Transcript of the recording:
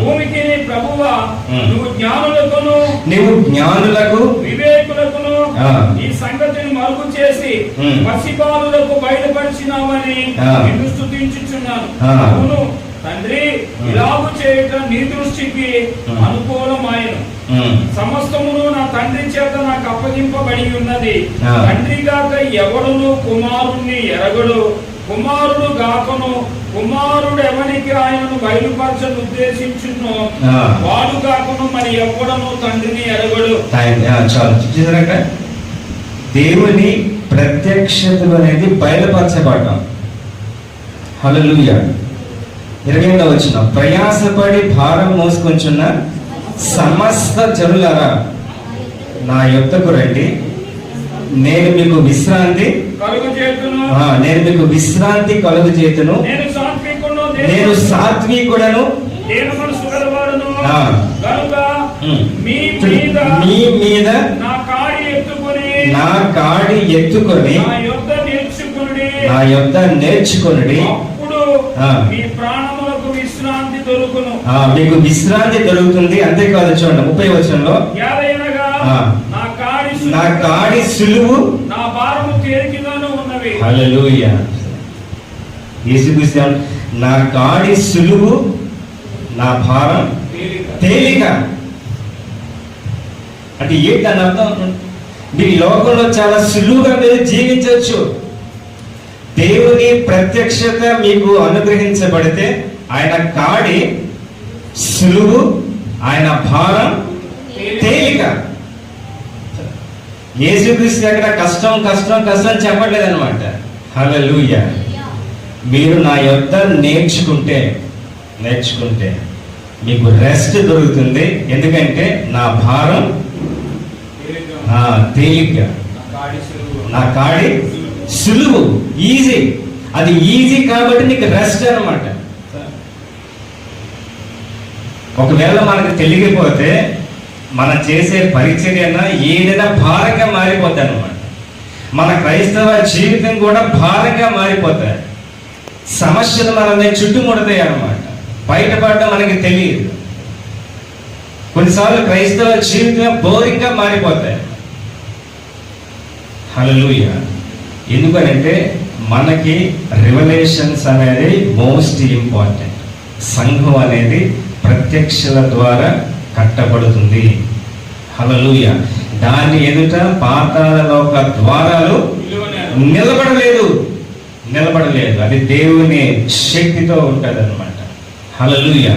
భూమికి ప్రభువా, నువ్వు జ్ఞానులకు వివేకులకును ఈ సంగతిని మరుగు చేసి పసిబాలులకు బయలుపరిచినావని నిన్ను స్తుతించుచున్నాను. అవును తండ్రి, ఇలాగు చేయటం నీ దృష్టికి అనుకూలమాయను. సమస్తమును నా తండ్రి చేత నాకు అప్పగింపబడి ఉన్నది. తండ్రి గాక ఎవడును కుమారుణ్ణి ఎరగడు, కుమారుడు గాకను కుమారుడు ఎవరికి ఆయనను బయలుపరచను ఉద్దేశించును వాడు గాకను మరి ఎవడను తండ్రిని ఎరగడు. చాలు. దేవుని ప్రత్యక్షతలు అనేది బయలుపరచబడటం. హల్లెలూయా. 28వ వచనం, ప్రయాసపడి భారం మోసుకొంచున్న సమస్త జనులారా నా యొద్దకు రండి, నేను మీకు విశ్రాంతి కలుగు చేతును. నేను సాత్వికుడను, మీ మీద నా కాడి ఎత్తుకొని నా యొద్ద నేర్చుకొనుడి, మీకు విశ్రాంతి దొరుకుతుంది. అంతేకాదు, చూడండి 30వ వచనంలో, నా కాడి సులువు, నా భారము తేలికగాను ఉన్నవి. హల్లెలూయా. యేసుక్రీస్తు నా కాడి సులువు, నా భారం తేలిక. అంటే ఏంటి దాని అర్థం? మీ లోకంలో చాలా సులువుగా మీరు జీవించవచ్చు. దేవుని ప్రత్యక్షత మీకు అనుగ్రహించబడితే ఆయన కాడి సులువు, ఆయన భారం తేలిక. యేసుక్రీస్తు అక్కడ కష్టం కష్టం కష్టం చెప్పట్లేదు అనమాట. హల్లెలూయా. మీరు నా యొద్ద నేర్చుకుంటే మీకు రెస్ట్ దొరుకుతుంది. ఎందుకంటే నా భారం తేలిక, నా కాడి సులువు, ఈజీ. అది ఈజీ కాబట్టి నీకు రెస్ట్ అనమాట. ఒకవేళ మనకు తెలియకపోతే మనం చేసే పరిచర్య ఏదైనా భారంగా మారిపోతాయి అన్నమాట. మన క్రైస్తవ జీవితం కూడా భారంగా మారిపోతాయి. సమస్యలు మనల్ని చుట్టుముడతాయి అన్నమాట. బయటపడడం మనకి తెలియదు. కొన్నిసార్లు క్రైస్తవ జీవితం బోరింగ్గా మారిపోతాయి. హల్లెలూయా. ఎందుకనంటే మనకి రివల్యూషన్స్ అనేది మోస్ట్ ఇంపార్టెంట్. సంఘం అనేది ప్రత్యక్షల ద్వారా కట్టబడుతుంది. హల్లెలూయా. దాని ఎదుట పాతాళ లోక ద్వారాలు నిలబడలేదు. అది దేవుని శక్తితో ఉంటుంది అన్నమాట. హల్లెలూయా.